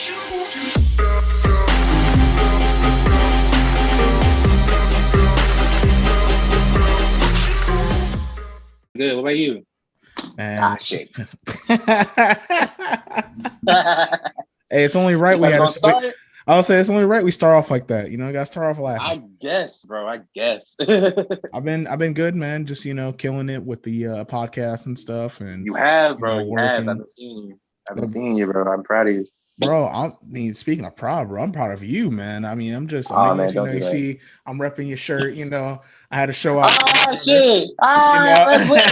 Good. What about you? And Shit. hey, it's only right we had gonna to. start? I'll say it's only right we start off like that. You know, I gotta start off laughing. I guess, bro. I guess. I've been good, man. Just killing it with the podcast and stuff. And you have, bro. You have. working. I've been seeing you, bro. I'm proud of you. Bro, I mean, speaking of proud, bro, I'm proud of you, man. I mean, I'm just Oh, amazed. man, don't You do that. see, I'm repping your shirt. I had to show out. Shit. Let's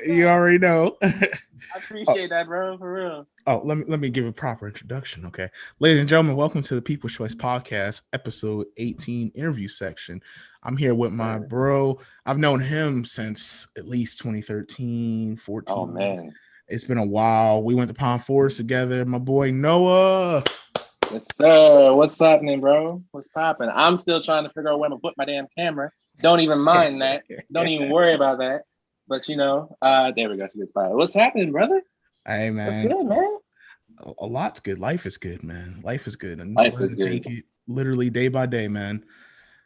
You already know. I appreciate that, bro. For real. Oh, let me give a proper introduction, okay? Ladies and gentlemen, welcome to the People's Choice Podcast, episode 18, interview section. I'm here with my bro. I've known him since at least 2013, 14. Oh, man. It's been a while. We went to Palm Forest together. My boy Noah. Yes, sir. What's happening, bro? What's popping? I'm still trying to figure out where I'm gonna put my damn camera. Don't even mind that. Don't even worry about that. But there we go. That's a good spot. What's happening, brother? Hey, man. What's good, man? A lot's good. Life is good, man. Life is good. And life is good. Take it literally day by day, man.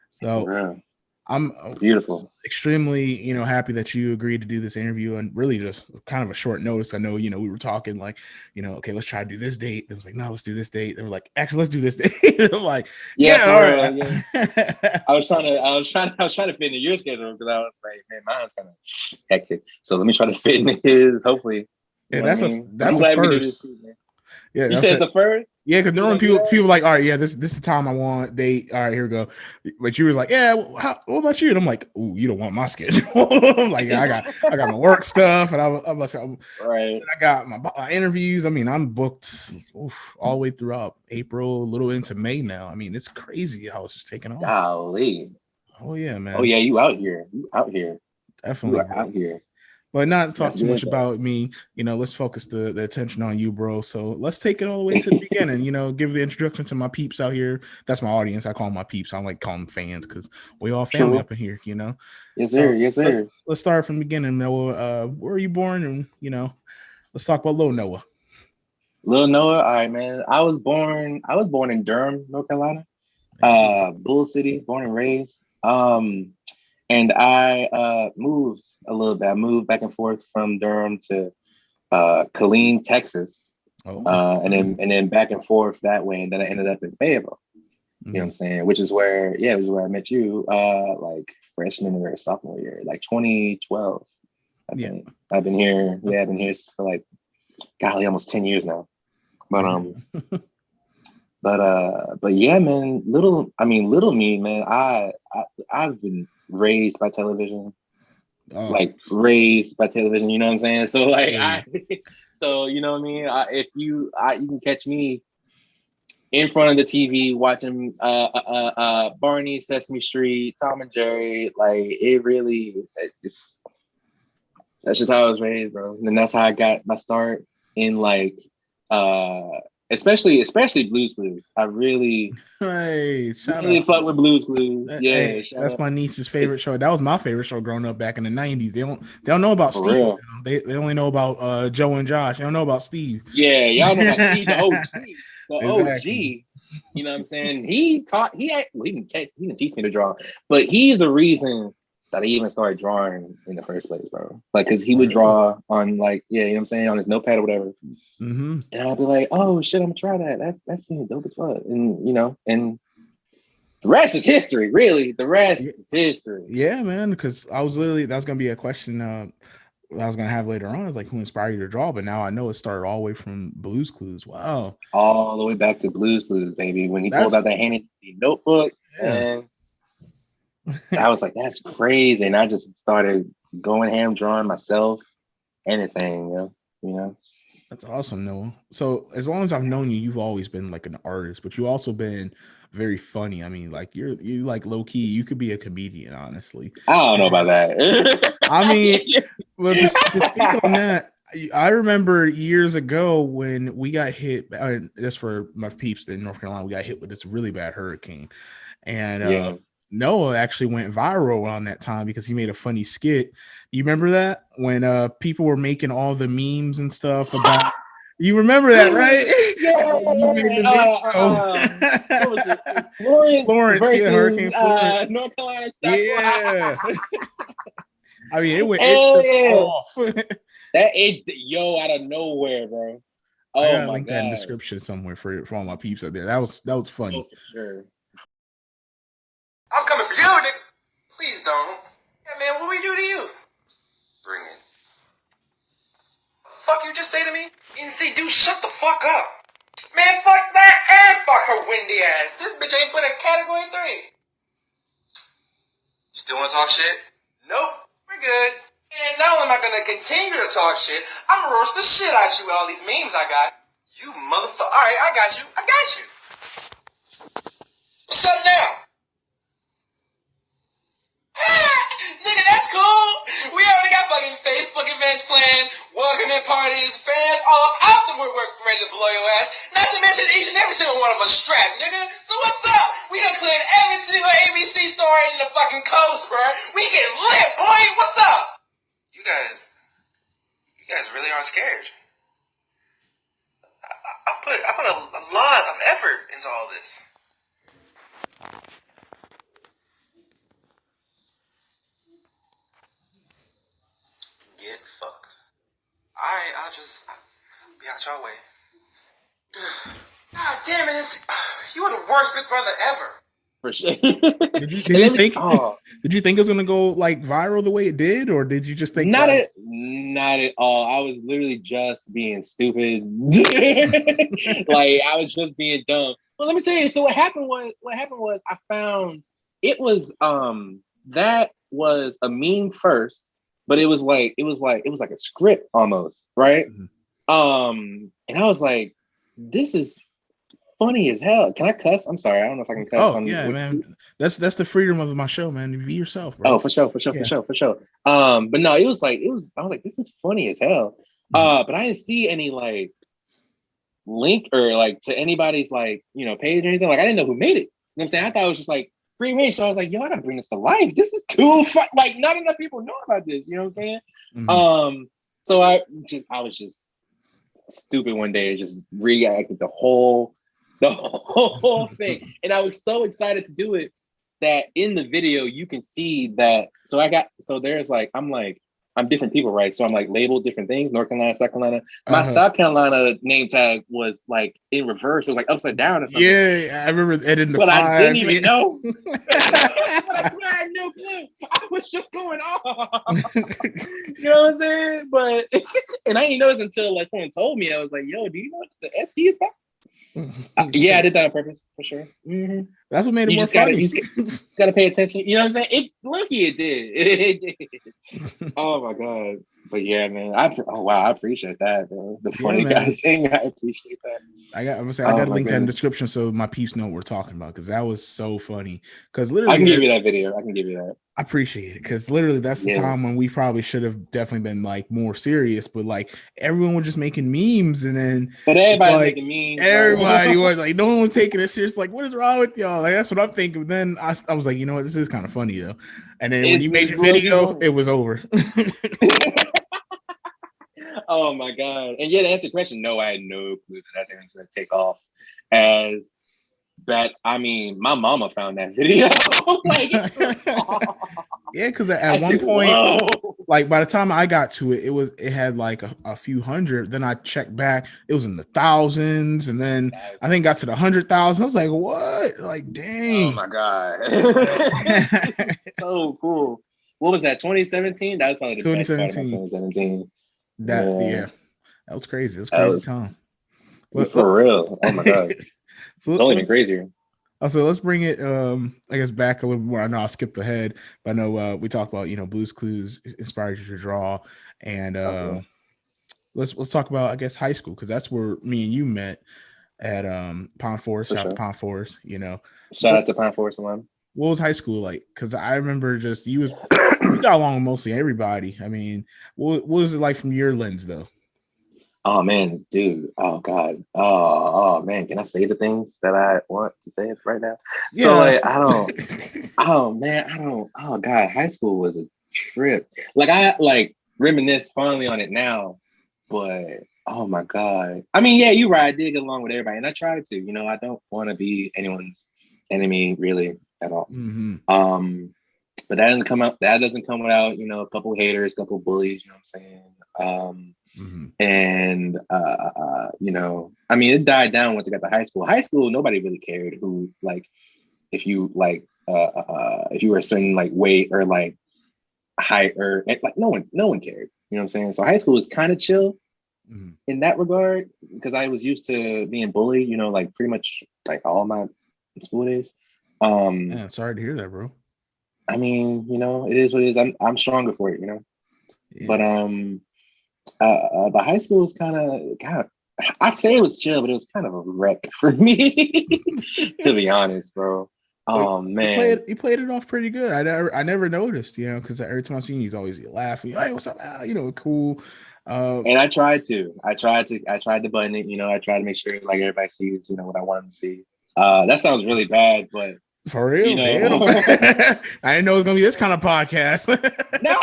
So I'm beautiful. Extremely, happy that you agreed to do this interview, and really just kind of a short notice. I know, we were talking like, okay, let's try to do this date. It was like, no, let's do this date. They were like, actually, let's do this date. I'm like, all right. Yeah. I was trying to fit into your schedule because I was like, man, mine's kind of hectic. So let me try to fit in his. Hopefully, that's a first. Yeah, you said it's the first. Yeah, because normally people like, all right, yeah, this is the time I want. All right, here we go. But you were like, yeah, what about you? And I'm like, oh, you don't want my schedule. I'm like, yeah, I got my work stuff, and I'm like, right. I got my interviews. I mean, I'm booked all the way throughout April, a little into May now. I mean, it's crazy how it's just taking off. Golly. Oh yeah, man. Oh yeah, you out here. Definitely you out here. But not to talk too much about me, let's focus the attention on you, bro. So let's take it all the way to the beginning, give the introduction to my peeps out here. That's my audience. I call them my peeps. I don't like calling them fans because we all family up in here, Yes, sir. Yes, sir. Let's start from the beginning, Noah. Where were you born? And, let's talk about little Noah. Little Noah, all right, man. I was born in Durham, North Carolina. Bull City, born and raised. And I moved a little bit. I moved back and forth from Durham to Killeen, Texas, and then back and forth that way. And then I ended up in Fayetteville. You know what I'm saying? Which is where I met you, like freshman or sophomore year, like 2012. I think I've been here. Yeah, I've been here for like, golly, almost 10 years now. But but yeah, man. Little me, man. I've been raised by television, raised by television. You know what I'm saying? So like, so you know what I mean. If you can catch me in front of the TV watching Barney, Sesame Street, Tom and Jerry. Like that's just how I was raised, bro. And that's how I got my start in like especially Blue's Clues. I really fuck with Blue's Clues. Yeah, that's my niece's favorite show. That was my favorite show growing up back in the 90s. They don't know about Steve. Real. They only know about Joe and Josh. They don't know about Steve. Yeah, y'all know about Steve, the OG. Exactly. OG. You know what I'm saying? He didn't teach me to draw, but he's the reason that I even started drawing in the first place, bro. Like, cause he would draw on like, you know what I'm saying, on his notepad or whatever. Mm-hmm. And I'd be like, oh shit, I'm gonna try that. That seems dope as fuck. And and the rest is history, really. The rest is history. Yeah, man. Because that was gonna be a question I was gonna have later on. I was like, who inspired you to draw? But now I know it started all the way from Blue's Clues. Wow. All the way back to Blue's Clues, baby. When he pulled out that handy notebook, and I was like, that's crazy. And I just started going ham drawing myself, anything, you know. That's awesome, Noah. So as long as I've known you, you've always been like an artist, but you also been very funny. I mean, like you like low key, you could be a comedian, honestly. I don't know about that. I mean, well, to speak on that, I remember years ago when we got hit. That's for my peeps in North Carolina. We got hit with this really bad hurricane, and Noah actually went viral on that time because he made a funny skit. You remember that when people were making all the memes and stuff about You remember that, right? Yeah. You made the What was it? video. Florence Florence, yeah, versus Hurricane Florence. North Carolina. Yeah. I mean, it Hell took yeah. off. Yo, out of nowhere, bro. I Oh gotta my link that in God. description somewhere for all my peeps out there. That was Oh, funny. for sure. I'm coming for you, nigga. Please don't. Yeah, man, what we do to you? Bring it. Fuck you just say to me? NC, dude, shut the fuck up. Man, fuck that and fuck her windy ass. This bitch ain't put a category 3. You still wanna talk shit? Nope, we're good. And not only am I gonna continue to talk shit, I'm gonna roast the shit out you with all these memes I got. You motherfucker. Alright, I got you. What's up now? Nigga, that's cool. We already got fucking Facebook events planned, welcoming parties, fans all out the woodwork ready to blow your ass. Not to mention each and every single one of us strapped, nigga. So what's up? We done cleared every single ABC store in the fucking coast, bro. We get lit, boy. What's up? You guys really aren't scared. I put a lot of effort into all this. Get fucked. Alright, I'll be out your way. God damn it, you are the worst big brother ever. For sure. Did you think did you think it was gonna go like viral the way it did, or did you just think not at all. I was literally just being stupid. Like I was just being dumb. Well, let me tell you. So what happened was I found it was that was a meme first, but it was like a script almost, right? And I was like, this is funny as hell. Can I cuss? I'm sorry. I don't know if I can cuss. Oh yeah, man. That's the freedom of my show, man. Be yourself, bro. Oh, for sure. But no, I was like, this is funny as hell. But I didn't see any like link or like to anybody's like, page or anything. Like I didn't know who made it. You know what I'm saying? I thought it was just like free range. So I was like, yo, I gotta bring this to life. This is too fun. Like not enough people know about this. You know what I'm saying? So I was just stupid one day and just reacted the whole thing. And I was so excited to do it that in the video you can see that. So there's like, I'm different people, right? So I'm like labeled different things, North Carolina, South Carolina. My South Carolina name tag was like in reverse. It was like upside down or something. Yeah, I remember it in the but 5. I didn't even know. I had no clue. I was just going off. You know what I'm saying? But and I didn't notice until like someone told me. I was like, yo, do you know what the SC is about? Yeah, I did that on purpose for sure. That's what made it more funny. You just gotta pay attention. You know what I'm saying? It did. Oh my god! But yeah, man. I appreciate that, bro. The funny guy thing. I appreciate that. I got to link that in the description so my peeps know what we're talking about because that was so funny. Because literally, I can give you that video. I can give you that. I appreciate it because literally that's the time when we probably should have definitely been like more serious, but like everyone was just making memes and then everybody's making memes. Everybody was like, no one was taking it serious. Like, what is wrong with y'all? Like, that's what I'm thinking. But then I was like, you know what, this is kind of funny though. And then when you made your video, it was over. Oh my god! And yeah, to answer the question, no, I had no clue that thing was going to take off as that. I mean, my mama found that video. Yeah, because at one point, whoa. Like by the time I got to it, it had like a few hundred. Then I checked back, it was in the thousands, and then I think got to the 100,000. I was like, what? Like, dang! Oh my god! So cool. What was that? 2017. That was probably the best part of 2017. That was crazy. It was crazy time. But, for real. Oh my god. So it's only been crazier. So let's bring it I guess back a little more. I know I skipped ahead, but I know we talked about Blue's Clues inspired you to draw. And let's talk about I guess high school, because that's where me and you met at Pond Forest. Shout out to Pond Forest, Shout out to Pond Forest alum. What was high school like? Because I remember just you got along with mostly everybody. I mean, what was it like from your lens though? Oh man, dude. Oh god. Oh man. Can I say the things that I want to say right now? Yeah. So like, I don't. Oh god. High school was a trip. Like I reminisce fondly on it now, but Oh my God. I mean, yeah, you're right. I did get along with everybody, and I tried to. I don't want to be anyone's enemy really at all. Mm-hmm. But that doesn't come out. That doesn't come without a couple haters, a couple bullies. You know what I'm saying? Mm-hmm. And I mean, it died down once I got to high school. High school, nobody really cared who if you were a certain like weight or like height or like no one cared. You know what I'm saying? So high school was kind of chill in that regard because I was used to being bullied. Like pretty much like all my school days. Yeah, sorry to hear that, bro. I mean, it is what it is. I'm stronger for it. Yeah. But the high school was kind of I'd say it was chill, but it was kind of a wreck for me, to be honest, bro. Oh man, you played it off pretty good. I never noticed, because every time I seen you, he's always laughing. Hey, what's up? Cool. And I tried to button it. I tried to make sure like everybody sees, what I want them to see. That sounds really bad, but for real, damn. I didn't know it was gonna be this kind of podcast. No.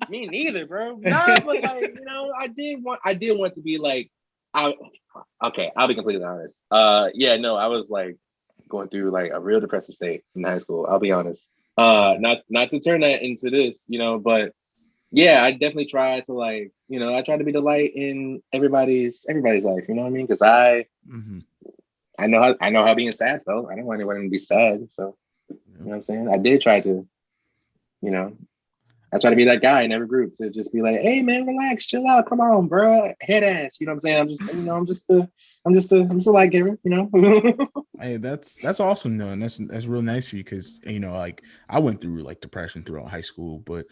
Me neither, bro. Nah, but like, I did want to be like, I'll be completely honest. I was like going through like a real depressive state in high school. I'll be honest. Not to turn that into this, but yeah, I definitely tried to like, I tried to be the light in everybody's life. You know what I mean? Because I know how being sad felt. I didn't want anyone to be sad. So you know what I'm saying? I did try to, I try to be that guy in every group to just be like, hey man, relax, chill out, come on, bro, head ass. You know what I'm saying? I'm just a light giver, Hey, that's awesome though, and that's real nice of you because like I went through like depression throughout high school, but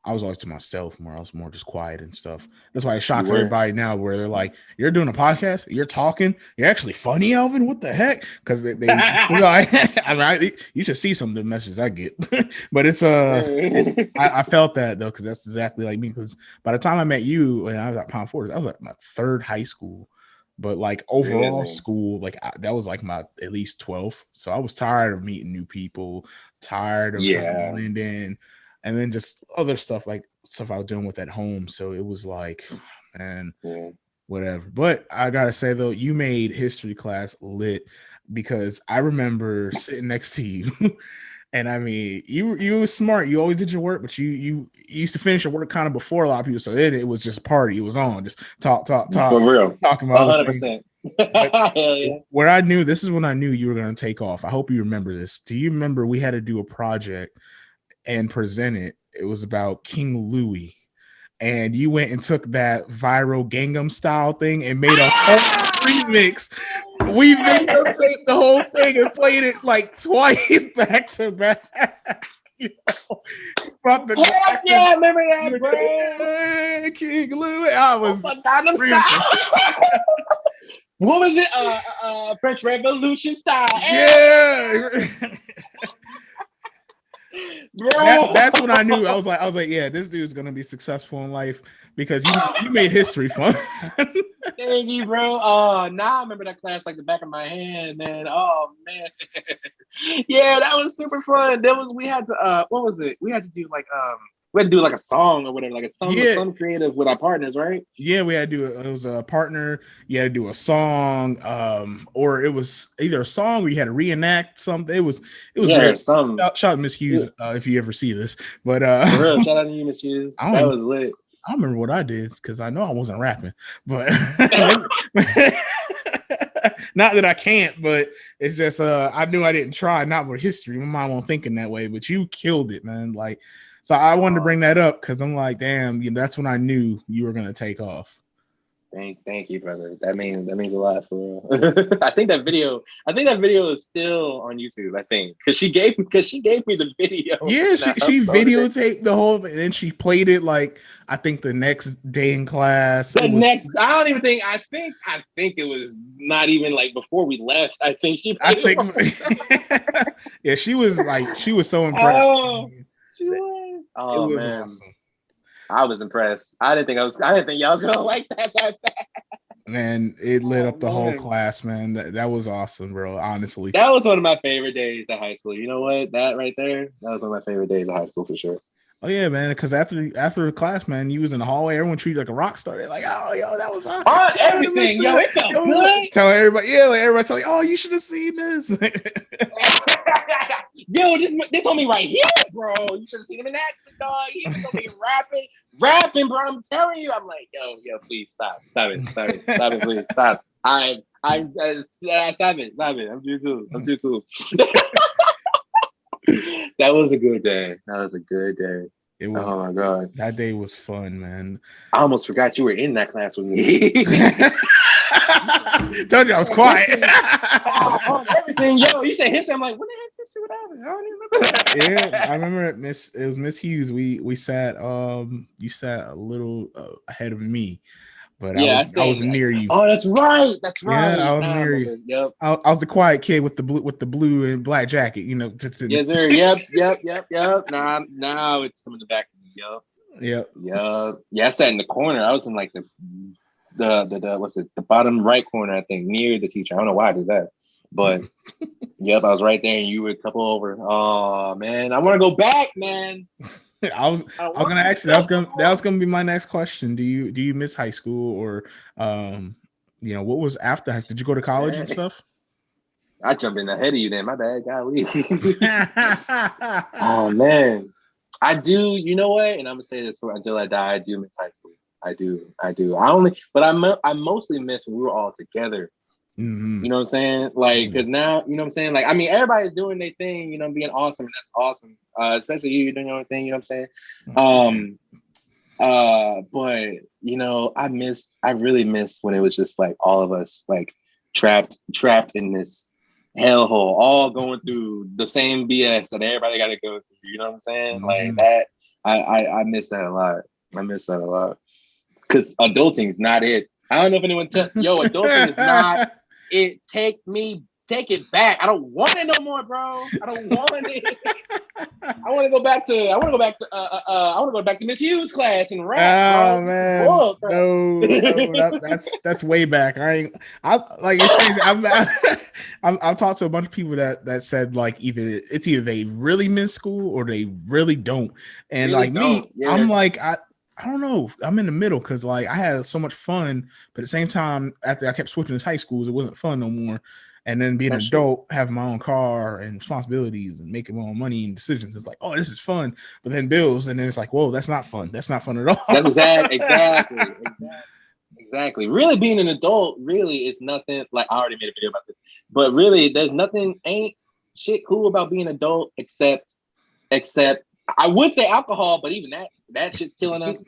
I was always to myself more. I was more just quiet and stuff. That's why it shocks everybody now where they're like, you're doing a podcast, you're talking, you're actually funny, Alvin. What the heck? Because they I mean, you should see some of the messages I get. But it's I felt that though, because that's exactly like me. Because by the time I met you when I was at Pound Forest, I was like my third high school. But like overall school, like that was like my at least 12th. So I was tired of meeting new people, tired of trying to blend in. And then just other stuff like stuff I was doing with at home. So it was like, man, whatever. But I gotta say though, you made history class lit because I remember sitting next to you. And I mean, you were smart. You always did your work, but you used to finish your work kind of before a lot of people. So it was just party. It was on, just talk. For real, talking about 100%. Where I knew this is when I knew you were going to take off. I hope you remember this. Do you remember we had to do a project and present it? It was about King Louis, and you went and took that viral Gangnam Style thing and made a whole remix. We videotaped the whole thing and played it like twice back to back. Brought the I remember that, bro. King Louis. I was Gangnam Style. What was it? French Revolution style. Yeah. Bro. That's when I knew. I was like, yeah, this dude's gonna be successful in life because you made history fun. Thank you, bro. Oh, now I remember that class like the back of my hand, man. Oh man. Yeah, that was super fun. We had to what was it? We had to do like a song or whatever, like some creative with our partners, right? Yeah, we had to do it was a partner. You had to do a song, or it was either a song or you had to reenact something. It was weird. Shout out Miss Hughes if you ever see this. But for real, shout out to you, Miss Hughes. That was lit. I don't remember what I did because I know I wasn't rapping, but not that I can't, but it's just I knew I didn't try, not with history. My mind won't thinking that way, but you killed it, man. Like, so I wanted to bring that up because I'm like, damn, that's when I knew you were gonna take off. Thank you, brother. That means a lot for real. I think that video is still on YouTube. I think because she gave me the video. Yeah, she videotaped the whole thing, and then she played it like I think the next day in class. I don't even think. I think it was not even like before we left. I think she. Yeah, she was so impressed. Oh, she was. Oh, it was man. Awesome. I was impressed. I didn't think y'all was gonna like that bad. Man, it lit up the whole class, man. That was awesome, bro. Honestly, that was one of my favorite days of high school. You know what? That right there, that was one of my favorite days of high school for sure. Oh yeah, man. Because after class, man, you was in the hallway. Everyone treated you like a rock star. They're like, oh, yo, that was hot. On everything, yo, it felt good. Telling everybody, yeah, like everybody's like, oh, you should have seen this. Yo, this homie right here, bro. You should have seen him in action, dog. He was gonna be rapping, bro. I'm telling you. I'm like, yo, please stop it, please stop. Stop it. I'm too cool. That was a good day. It was. Oh my god, that day was fun, man. I almost forgot you were in that class with me. Told you I was quiet. Everything, yo. You said history. I'm like, what the heck? This shit happened? I don't even remember that. Yeah, I remember it. It was Miss Hughes. We sat. You sat a little ahead of me, but I was near you. Oh, that's right. Yeah, I was near you. Yep. I was the quiet kid with the blue and black jacket. You know. Yes, sir. Yep. Now it's coming back to me. Yep. Yeah, I sat in the corner. I was in like the bottom right corner, I think, near the teacher. I don't know why I did that, but yep, I was right there, and you were a couple over. Oh man, I want to go back, man. I was gonna ask you. That was gonna be my next question. Do you miss high school, or what was after high school? Did you go to college and stuff? I jumped in ahead of you then. My bad, golly. Oh man, I do. You know what? And I'm gonna say this until I die. I do miss high school. I do. I mostly miss when we were all together. Mm-hmm. You know what I'm saying? Like, because now, you know what I'm saying? Like, I mean, everybody's doing their thing, being awesome, and that's awesome. Especially you're doing your own thing, you know what I'm saying? But, I really missed when it was just like all of us, like, trapped in this hellhole, all going through the same BS that everybody got to go through. You know what I'm saying? Mm-hmm. Like that, I miss that a lot. Because adulting is not it. I don't know if anyone adulting is not it. Take it back. I don't want it no more, bro. I don't want it. I want to go back to Miss Hughes' class and rap. Oh man, no, that's way back. I've talked to a bunch of people that said like either they really miss school or they really don't. And really me, yeah. I'm like I don't know. I'm in the middle because like I had so much fun, but at the same time, after I kept switching to high schools, it wasn't fun no more. And then being an adult, having my own car and responsibilities and making my own money and decisions, it's like, oh, this is fun. But then bills, and then it's like, whoa, that's not fun. That's not fun at all. That's exactly. Really, being an adult really is nothing. Like I already made a video about this, but really, there's nothing. Ain't shit cool about being an adult except I would say alcohol, but even that shit's killing us.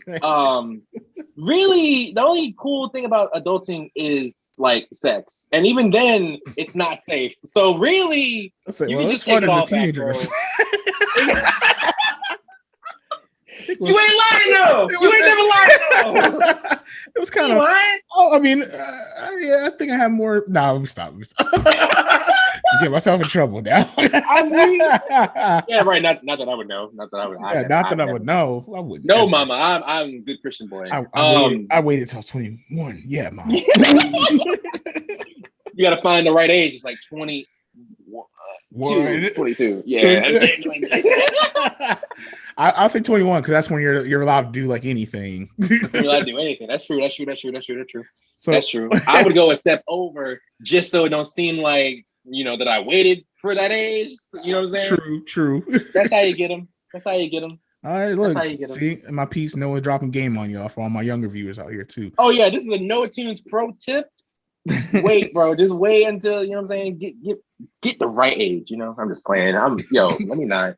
Really, the only cool thing about adulting is like sex, and even then, it's not safe. So really, you can just take it all back, bro. You ain't lying though. You ain't never lied though. It was kind of. Oh, I mean, yeah, I think I have more. No, let me stop. Get myself in trouble now. Yeah, right. Not that I would know. Not that I would. Yeah, not that I would know. I wouldn't. No, Mama. I'm a good Christian boy. I waited till I was 21. Yeah, Mom. You got to find the right age. It's like 22. Yeah. I'll say 21 because that's when you're allowed to do like anything. You're allowed to do anything. That's true. So, that's true. I would go a step over just so it don't seem like that I waited for that age. You know what I'm saying? True. That's how you get them. All right, look. See, my peeps know we're dropping game on y'all for all my younger viewers out here too. Oh yeah, this is a No Tunes pro tip. Wait, bro. Just wait until you know what I'm saying. Get the right age. I'm just playing. Let me not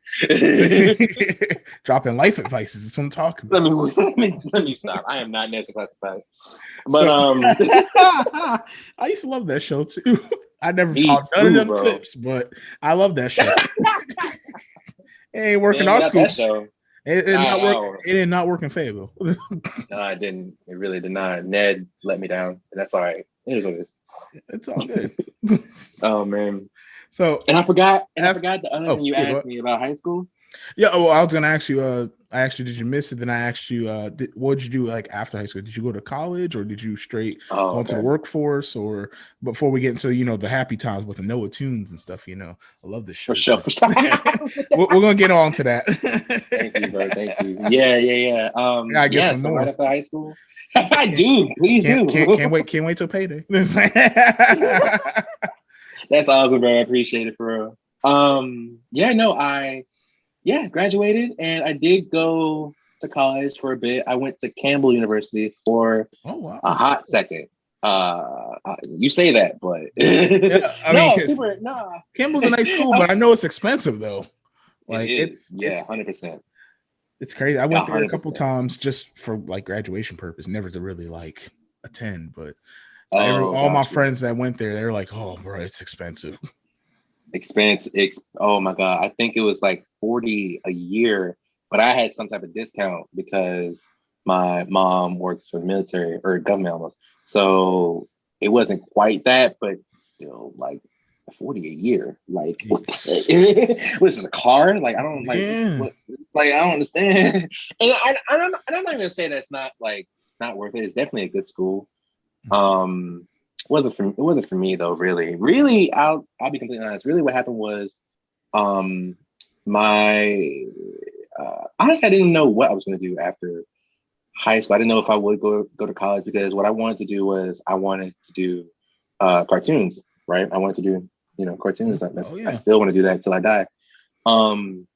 dropping life advices. That's what I'm talking about. Let me stop. I am not Nancy classified. But I used to love that show too. I never followed none of them tips, but I love that show. It ain't working our school. It did not work in Fayetteville. No, it didn't. It really did not. Ned let me down, and that's all right. It is what it is. It's all good. Oh man. So I forgot the other thing you asked me about high school. Yeah. Oh, I was gonna ask you. I asked you, did you miss it? Then I asked you, what did you do like after high school? Did you go to college, or did you straight Oh, go into the okay. workforce? Or before we get into the happy times with the Noah tunes and stuff, I love this For shirt. sure, for sure. We're gonna get on to that. Thank you, bro. Thank you. Yeah. I gotta get Yeah. some So right more. after high school, I do. Please do. Can't wait till payday. That's awesome, bro. I appreciate it for real. Yeah, no, graduated and I did go to college for a bit. I went to Campbell University for Oh wow. a hot second. You say that, but Yeah, I mean, no, because super, nah. Campbell's a nice school, but I know it's expensive though. It Like is, it's 100%. it's crazy. I went there a couple 100%. times just for like graduation purpose, never to really like attend. But Oh, all my got you. friends that went there, they're like, "Oh, bro, it's expensive." Oh my God. I think it was like 40 a year, but I had some type of discount because my mom works for the military or government almost. So it wasn't quite that, but still like 40 a year. Like what this is a car? Like I don't like Yeah. what like I don't understand. And I'm not even gonna say that it's not like not worth it. It's definitely a good school. It wasn't for me though, really. I'll be completely honest. Really what happened was um my honestly I didn't know what I was going to do after high school. I didn't know if I would go to college, because what I wanted to do was I wanted to do cartoons, right? I wanted to do cartoons. Oh I yeah. still want to do that until I die. um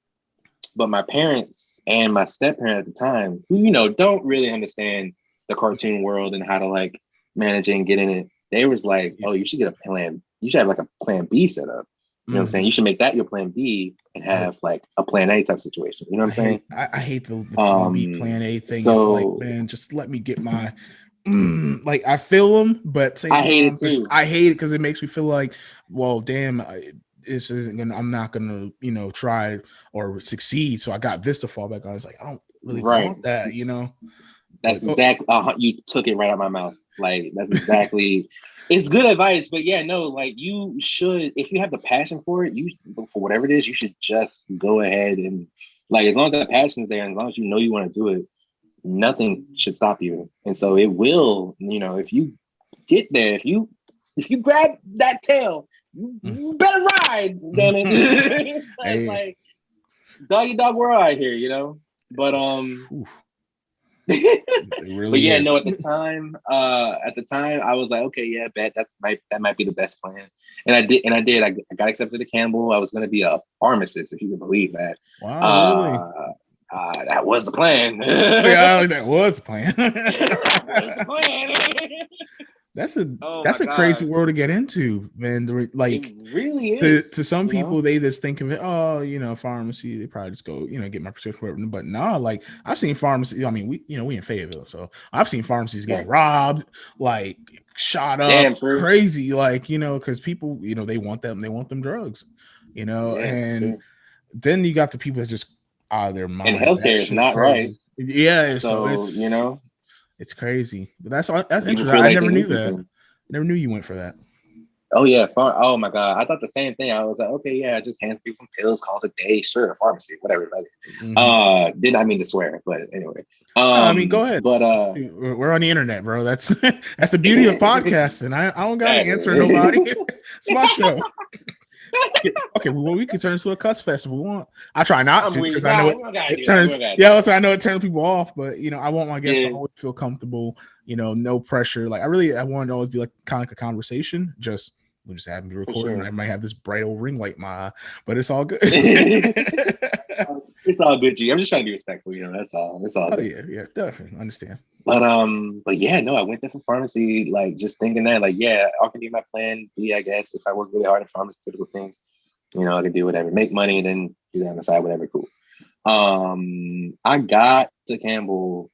but my parents and my step parent at the time, who don't really understand the cartoon world and how to like manage it and get in it, they was like, "Oh, you should get a plan. You should have like a plan B set up. You know what I'm saying? You should make that your plan B and have like a plan A type situation. You know what I'm saying?" I hate the plan B, plan A thing. It's like, So man, just let me get my like I feel them, but same I hate time, it too. I hate it because it makes me feel like, well, damn, this isn't gonna. I'm not gonna, try or succeed. So I got this to fall back on. It's like I don't really Right. want that, That's But, exactly you took it right out of my mouth. Like that's exactly. It's good advice, but yeah, no, like you should, if you have the passion for it, for whatever it is, you should just go ahead and like, as long as that passion is there, and as long as you know you want to do it, nothing should stop you. And so it will, if you get there, if you grab that tail, you better ride, damn it. Hey. Like doggy dog world out here, but it really but yeah, is. no, at the time I was like, okay, yeah, bet that might be the best plan. And I did. I got accepted to Campbell. I was going to be a pharmacist, if you can believe that. Wow, really? That was the plan. Yeah, that was the plan. That was the plan. That's Oh a my crazy God. world to get into, man. Like It really is. to some people, they just think of it, pharmacy, they probably just go, get my prescription. But nah, like I've seen pharmacy. I mean, we in Fayetteville, so I've seen pharmacies get robbed, like shot up, Damn, true. crazy, like because people, they want them drugs, and then you got the people that just out of their mind. And healthcare is not crazy. right. Yeah, So it's it's crazy. But that's interesting. Feel I like never they knew need these that. things. Never knew you went for that. Oh yeah, oh my God! I thought the same thing. I was like, okay, yeah, just hands people some pills, call it a day, sure, pharmacy, whatever. Like, did not mean to swear, but anyway. I mean, go ahead. But we're on the internet, bro. That's the beauty of podcasting. I don't gotta answer nobody. It's my show. Okay, well, we can turn to a cuss fest if we want. I try not to because I know it turns. Yeah, I know it turns people off, but I want my guests to always feel comfortable. No pressure. Like I want to always be like kind of like a conversation. We'll just have me recording. Sure. I might have this bright old ring light in my eye, but it's all good. It's all good, G. I'm just trying to be respectful. That's all. It's all good. Yeah, definitely understand. But yeah, no, I went there for pharmacy, like just thinking that, like, yeah, I can do my plan B, I guess, if I work really hard in pharmaceutical things, I can do whatever, make money, and then do that on the side, whatever, cool. I got to Campbell,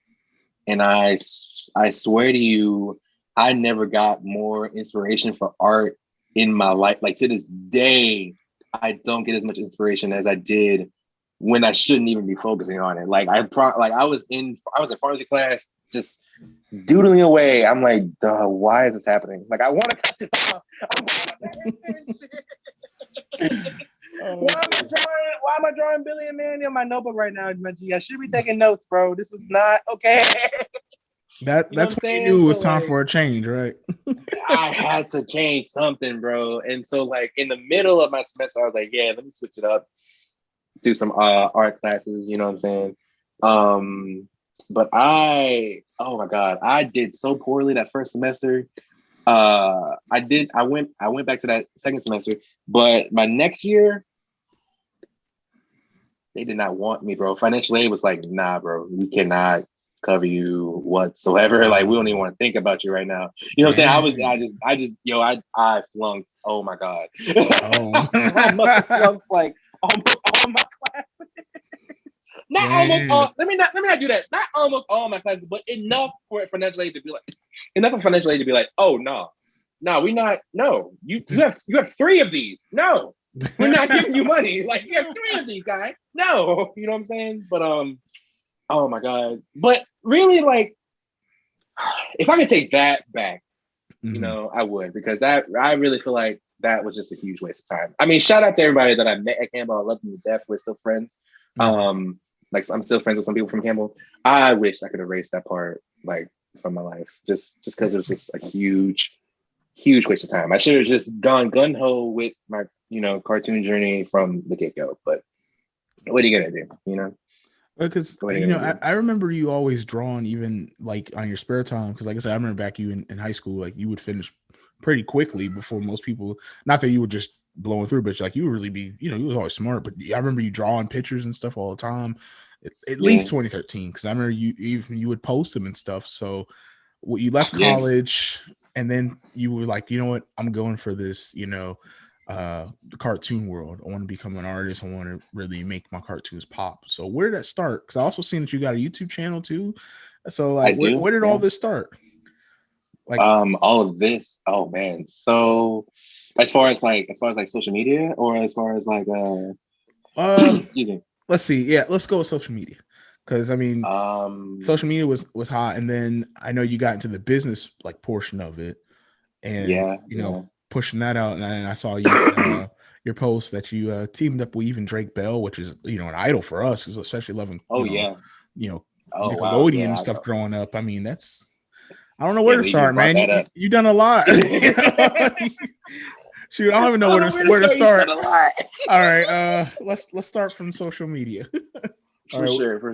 and I swear to you, I never got more inspiration for art in my life. Like to this day, I don't get as much inspiration as I did when I shouldn't even be focusing on it. Like I was in pharmacy class, just doodling away. I'm like, duh, why is this happening? Like I want to cut this off. Why am I drawing Billy and Mandy on my notebook right now? I should be taking notes, bro. This is not okay. That's when you knew it was time for a change, right? I had to change something, bro. And so, like, in the middle of my semester, I was like, yeah, let me switch it up, do some art classes, you know what I'm saying? But oh my God, I did so poorly that first semester. I went back to that second semester, but my next year, they did not want me, bro. Financial aid was like, nah, bro, we cannot cover you whatsoever. Like, we don't even want to think about you right now. You know what I'm saying? I flunked. Oh my God. I must have flunked like almost all my classes. Not almost all. Let me not do that. Not almost all my classes, but enough for financial aid to be like, oh no, we not. No, you have 3 of these. No, we're not giving you money. Like, you have 3 of these, guys. No, you know what I'm saying? But oh my God. But really, like, if I could take that back, you know, I would, because I really feel like that was just a huge waste of time. I mean, shout out to everybody that I met at Campbell. I love them to death. We're still friends. Like, I'm still friends with some people from Campbell. I wish I could erase that part, like, from my life, just because it was just a huge waste of time. I should have just gone gun ho with my, you know, cartoon journey from the get go. But what are you gonna do? You know. Because, you know, I remember you always drawing, even like on your spare time. Because, like I said, I remember back you in high school, like, you would finish pretty quickly before most people. Not that you were just blowing through, but like, you would really be, you know, you was always smart. But I remember you drawing pictures and stuff all the time. At least 2013, because I remember you would post them and stuff. So you left college, and then you were like, you know what, I'm going for this, you know, the cartoon world. I want to become an artist. I want to really make my cartoons pop. So where did that start? Because I also seen that you got a YouTube channel too. So like, where did all this start? Like, all of this. Oh man. So as far as like social media, or as far as like excuse me. Let's see. Yeah, let's go with social media. Because I mean, social media was hot, and then I know you got into the business like portion of it, and you know, pushing that out. And I saw you your post that you teamed up with even Drake Bell, which is, you know, an idol for us, especially loving Nickelodeon and stuff growing up. I mean, that's, I don't know where to start, man. You done a lot. Shoot, I don't even know where to start. All right, let's start from social media. For sure.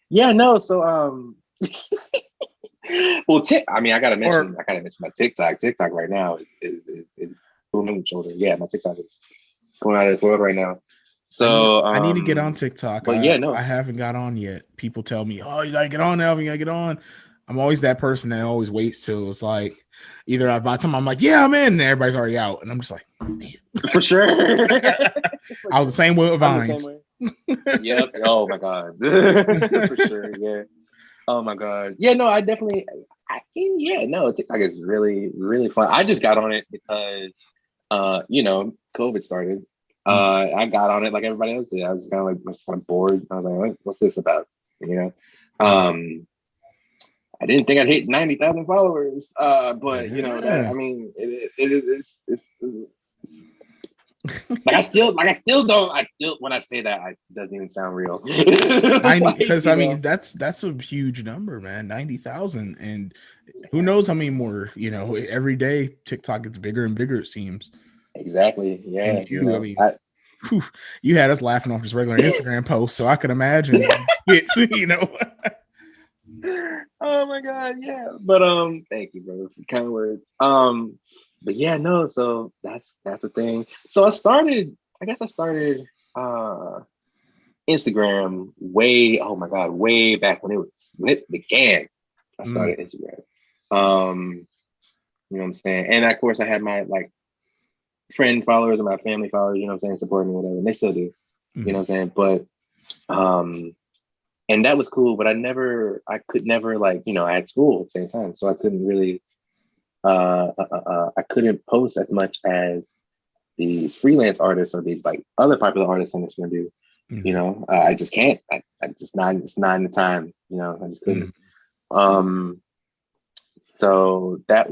Yeah, no. So well, I gotta mention my TikTok. TikTok right now is booming children. Yeah, my TikTok is going out of this world right now. So I need to get on TikTok. But I haven't got on yet. People tell me, "Oh, you gotta get on now. You gotta get on." I'm always that person that always waits till it's like either by the time I'm like, "Yeah, I'm in," and everybody's already out, and I'm just like, "Damn." For sure. I was the same way with Vines. Yep. Oh my God. For sure. Yeah. Oh my God. Yeah. No, TikTok is really, really fun. I just got on it because, you know, COVID started. I got on it like everybody else did. I was kind of bored. I was like, what's this about? You know. I didn't think I'd hit 90,000 followers, but you know, that, I mean, it's when I say that, it doesn't even sound real. 90, because I mean, that's a huge number, man. 90,000, and who knows how many more? You know, every day TikTok gets bigger and bigger. It seems. Exactly. Yeah. And you had us laughing off just regular Instagram posts, so I could imagine it's, you know. Oh my God, yeah. But thank you, brother, for kind words. But yeah, no, so that's the thing. So I started Instagram way back when it began. I started Instagram. You know what I'm saying? And of course I had my like friend followers and my family followers, you know what I'm saying, supporting me, whatever, and they still do. You know what I'm saying? But and that was cool, but I could never like, you know, I had school at the same time. So I couldn't really, I couldn't post as much as these freelance artists or these like other popular artists on Instagram do. You know, I just can't, it's not in the time, you know, I just couldn't. So I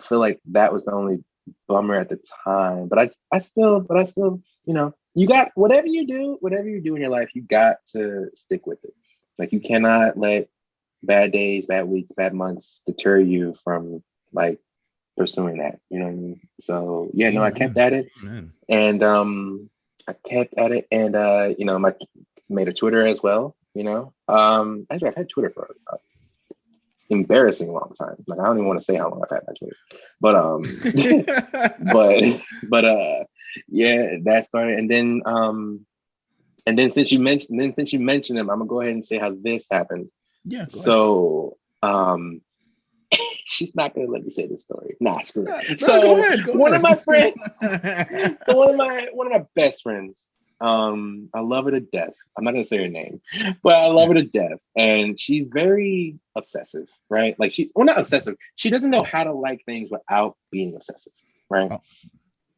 feel like that was the only bummer at the time, but I still, you know, you got whatever you do in your life, you got to stick with it. Like you cannot let bad days, bad weeks, bad months deter you from like pursuing that. You know what I mean? So yeah, no, I kept at it, and I kept at it, and you know, made a Twitter as well. You know, actually, I've had Twitter for embarrassing long time. Like I don't even want to say how long I've had my Twitter, but yeah, that started, and then since you mentioned him, I'm gonna go ahead and say how this happened. Yeah. So she's not gonna let me say this story. Nah, screw it. No, So go ahead. One of my friends, so one of my best friends. I love her to death. I'm not gonna say her name, but I love her to death. And she's very obsessive, right? Like not obsessive. She doesn't know how to like things without being obsessive, right? Oh.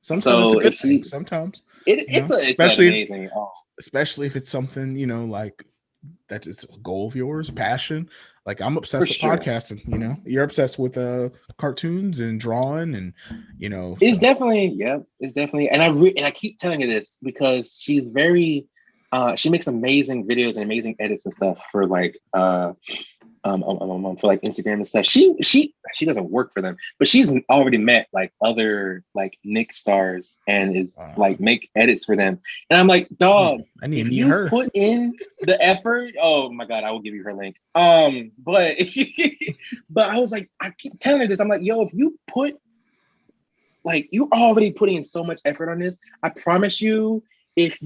Sometimes it's a good thing. Sometimes it's amazing. Especially if it's something, you know, like that is a goal of yours, passion. Like I'm obsessed with podcasting, you know. You're obsessed with cartoons and drawing, and you know, it's definitely, and I keep telling her this because she's very she makes amazing videos and amazing edits and stuff for like for like Instagram and stuff. She doesn't work for them, but she's already met like other like Nick stars and is like make edits for them. And I'm like, dog, I need if to meet you her. Put in the effort, oh my god, I will give you her link. But but I was like, I keep telling her this. I'm like, yo, if you put like you already putting in so much effort on this, I promise you, if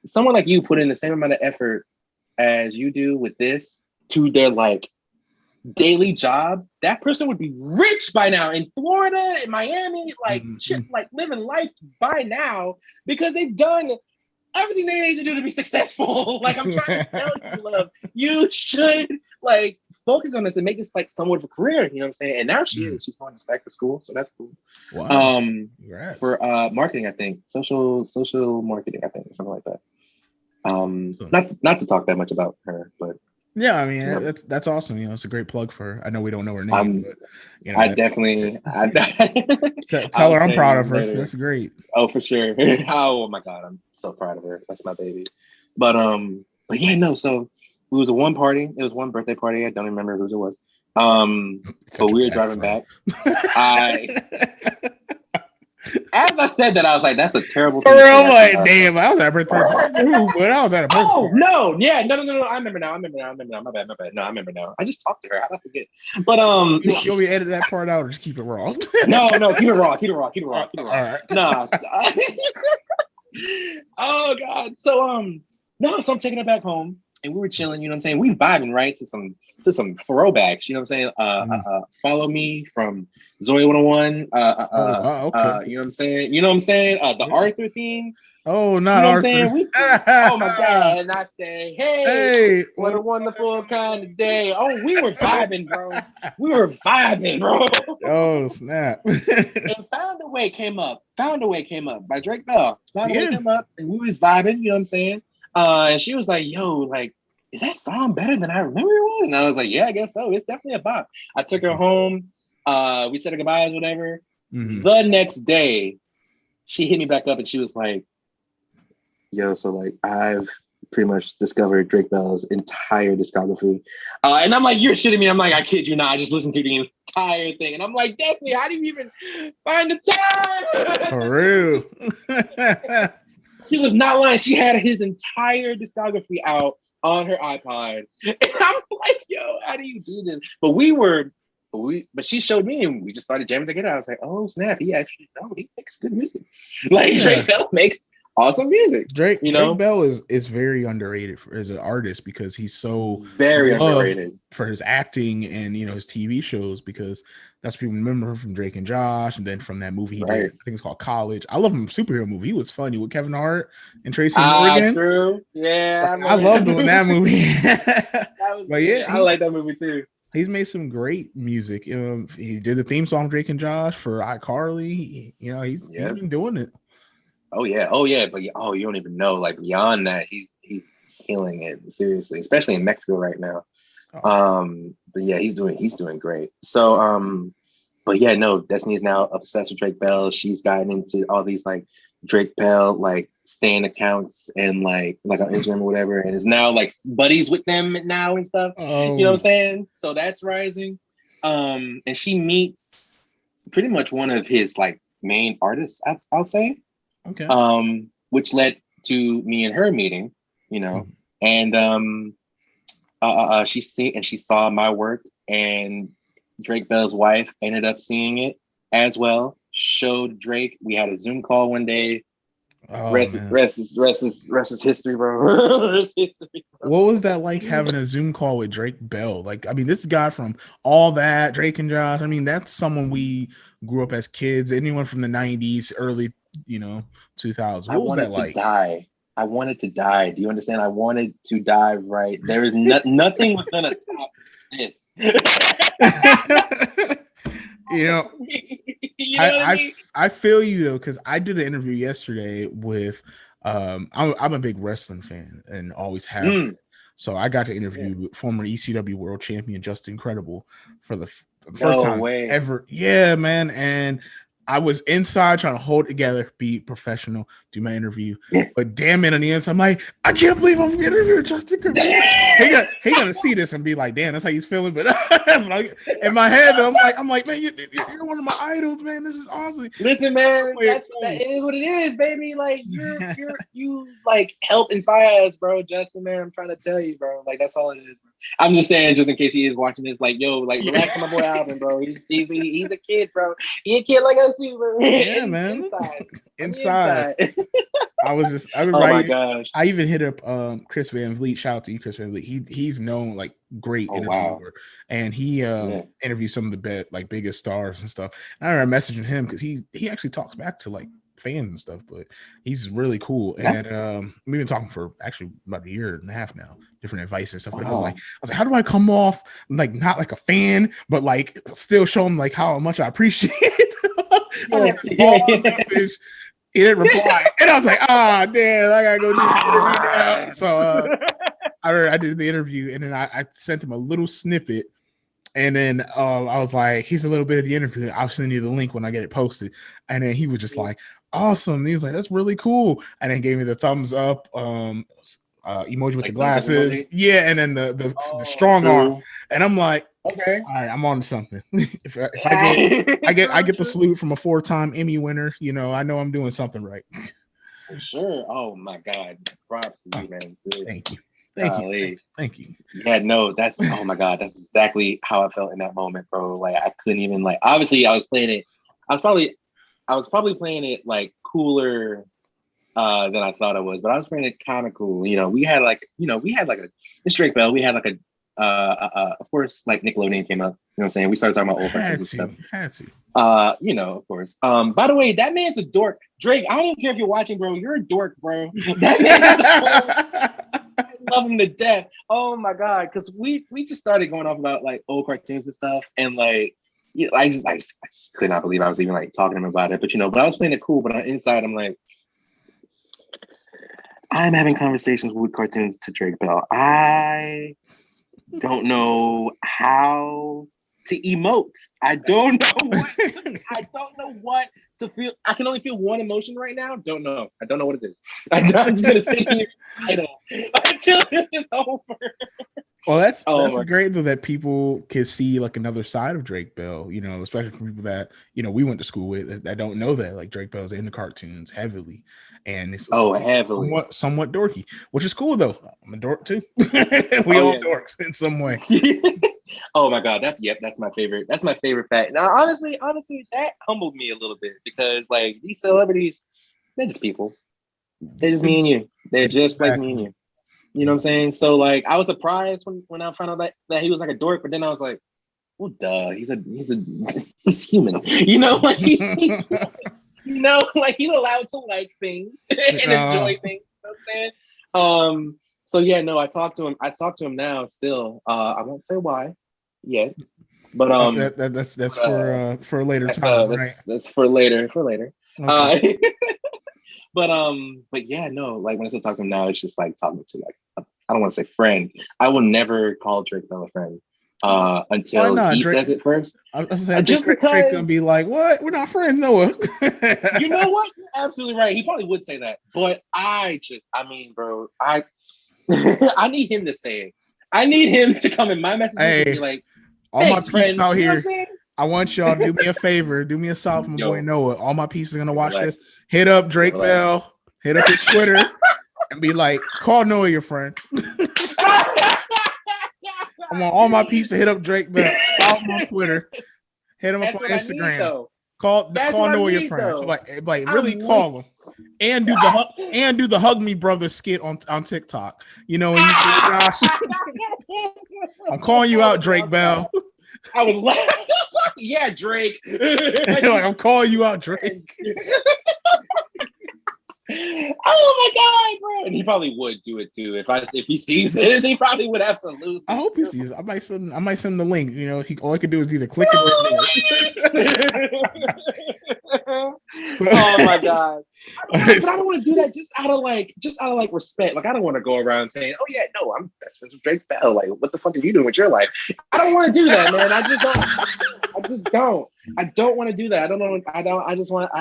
someone like you put in the same amount of effort as you do with this to their like daily job, that person would be rich by now in Florida, in Miami, like shit, like living life by now because they've done everything they need to do to be successful. Like I'm trying to tell you, love, you should like focus on this and make this like somewhat of a career. You know what I'm saying? And now she's going back to school, so that's cool. Wow. For marketing, I think social marketing, I think, something like that. Not to talk that much about her, but yeah, I mean that's awesome. You know, it's a great plug for her. I know we don't know her name, but you know, I definitely tell her I'm proud of her. Later. That's great. Oh, for sure. Oh my god, I'm so proud of her. That's my baby. But yeah, no. So it was one party. It was one birthday party. I don't remember whose it was. But we were driving back. As I said that, I was like, "That's a terrible thing." I'm like, damn, I was at a birthday party, but I was at a birthday party. No, yeah, no. I remember now. My bad. No, I remember now. I just talked to her. How did I forget? But you want me to edit that part out or just keep it raw? No, keep it raw. All right. Nah. Oh god. So so I'm taking it back home, and we were chilling. You know what I'm saying? We vibing right to some throwbacks. You know what I'm saying? Follow Me from Zoe 101. Okay. You know what I'm saying? The Arthur theme. Oh, not you know Arthur. What I'm saying? Oh my god! And I say, hey, what a wonderful kind of day. Oh, we were vibing, bro. Oh snap! And Found a Way came up by Drake Bell. Found a Way came up, and we was vibing. You know what I'm saying? And she was like, yo, like, is that song better than I remember it was? And I was like, yeah, I guess so. It's definitely a bop. I took her home. We said our goodbyes, whatever. The next day, she hit me back up and she was like, yo, so like I've pretty much discovered Drake Bell's entire discography. And I'm like, you're shitting me. I'm like, I kid you not. I just listened to the entire thing. And I'm like, Daphne, how do you even find the time? For real. She was not lying. She had his entire discography out on her iPod. And I'm like, yo, how do you do this? But she showed me and we just started jamming together. I was like, oh snap, he makes good music. Like Drake Bell makes awesome music. Drake Bell is very underrated as an artist because he's so very underrated for his acting and his TV shows, because that's what people remember from Drake and Josh, and then from that movie he did, I think it's called College. I love him, superhero movie. He was funny with Kevin Hart and Tracy Morgan. True. Yeah. I loved him in that movie. But yeah, I like that movie too. He's made some great music. He did the theme song Drake and Josh for iCarly. He's been doing it. Oh yeah. But you don't even know. Like beyond that, he's killing it, seriously, especially in Mexico right now. But yeah, he's doing great. So but yeah, no, Destiny's now obsessed with Drake Bell. She's gotten into all these like Drake Bell like stan accounts and like on Instagram or whatever, and is now like buddies with them now and stuff. You know what I'm saying? So that's rising. And she meets pretty much one of his like main artists, I'll say. Okay. Which led to me and her meeting, you know, and she saw my work, and Drake Bell's wife ended up seeing it as well. Showed Drake. We had a Zoom call one day. Rest is history, bro. Rest is history, bro. What was that like having a Zoom call with Drake Bell? Like, I mean, this guy from all that, Drake and Josh. I mean, that's someone we grew up as kids. Anyone from the 90s, early, 2000s. What was that like? I wanted to die. Do you understand? I wanted to die. Right. There is nothing was gonna top this. I feel you though, because I did an interview yesterday with I'm a big wrestling fan and always have been. So I got to interview former ECW world champion Justin Incredible for the first time ever. Yeah, man. And I was inside trying to hold it together, be professional, do my interview. But damn it, on the inside, I'm like, I can't believe I'm interviewing Justin Incredible. He gonna see this and be like, damn, that's how he's feeling. But in my head, though, I'm like, man, you're one of my idols, man. This is awesome. Listen, man, that is what it is, baby. Like you like help inspire us, bro. Justin, man, I'm trying to tell you, bro. Like that's all it is, bro. I'm just saying, just in case he is watching this, like, yo, like relax on my boy Alvin, bro. He's a kid, bro. He a kid like us too, bro. Yeah, man. Inside. My gosh. I even hit up Chris Van Vliet. Shout out to you, Chris Van Vliet. He's known like great interviewer, and he interviews some of the biggest stars and stuff. And I remember messaging him because he actually talks back to like fans and stuff, but he's really cool. And we've been talking for actually about a year and a half now, different advice and stuff. But I was like, how do I come off like not like a fan, but like still show him like how much I appreciate it. Message. He didn't reply, and I was like, damn, I gotta go do the interview now. So I did the interview, and then I sent him a little snippet. And then I was like, here's a little bit of the interview. I'll send you the link when I get it posted. And then he was just like, awesome. And he was like, that's really cool. And then gave me the thumbs up emoji with the glasses. Yeah. And then the strong arm. And I'm like, okay, all right, I'm on to something. if I get the salute from a 4-time Emmy winner, I know I'm doing something right. For sure. Oh my God. Props to you, man. Thank you. Thank you. Yeah, no, that's oh my God, that's exactly how I felt in that moment, bro. Like I couldn't even like obviously I was playing it. I was probably playing it like cooler than I thought I was, but I was playing it kind of cool. We had like a Drake Bell, we had like of course like Nickelodeon came up, you know what I'm saying? We started talking about old cartoons and stuff. Had to. Of course. By the way, that man's a dork. Drake, I don't even care if you're watching, bro. You're a dork, bro. That man's a dork. I love him to death. Oh my God, because we just started going off about like old cartoons and stuff, and like I just could not believe I was even like talking to him about it. But but I was playing it cool. But on inside, I'm like, I'm having conversations with cartoons to Drake Bell. I don't know how to emote. I don't know what to feel. I can only feel one emotion right now. Don't know. I don't know what it is. I'm just gonna sit here until this is over. Well, that's great though that people can see like another side of Drake Bell. Especially for people that we went to school with that don't know that like Drake Bell's in the cartoons heavily, and it's heavily somewhat dorky, which is cool though. I'm a dork too. We all dorks in some way. Oh my God, that's my favorite. That's my favorite fact. Now, honestly, that humbled me a little bit because like these celebrities, they're just people. They're just me and you. They're just like me and you. You know what I'm saying? So like I was surprised when I found out that he was like a dork, but then I was like, well, duh, he's human. Like he's like he's allowed to like things and enjoy things. You know what I'm saying? So yeah, no, I talked to him now still. I won't say why yet. But that's for a later time, right? That's for later. Okay. But yeah, no, like when I still talk to him now, it's just like talking to like I don't want to say friend. I will never call Drake Bell a friend. until he Drake, says it first. I'm saying, Just Drake gonna be like, "What? We're not friends, Noah." You know what? You're absolutely right. He probably would say that, but bro, I I need him to say it. I need him to come in my messages and be like, all my peeps friend. out You know here. I want y'all to do me a favor. Do me a solid for my boy Noah. All my peeps are gonna watch this. Hit up Drake Bell. Hit up his Twitter and be like, call Noah your friend. I want all my peeps to hit up Drake Bell. Follow him on Twitter. Hit him up on Instagram. Call Noah your friend. Like really call him. And do the hug me brother skit on TikTok. You know, Josh, I'm calling you out, Drake Bell. I would laugh. Yeah, Drake. I'm calling you out, Drake. Oh my god, bro! And he probably would do it too if he sees this. He probably would absolutely. I hope he sees it. I might send the link. You know, all I could do is either click it or oh my god! But I don't want to do that just out of respect. Like I don't want to go around saying, "Oh yeah, no, I'm best friends with Drake Bell." Like, what the fuck are you doing with your life? I don't want to do that, man. I just don't. I don't want to do that. I don't know. I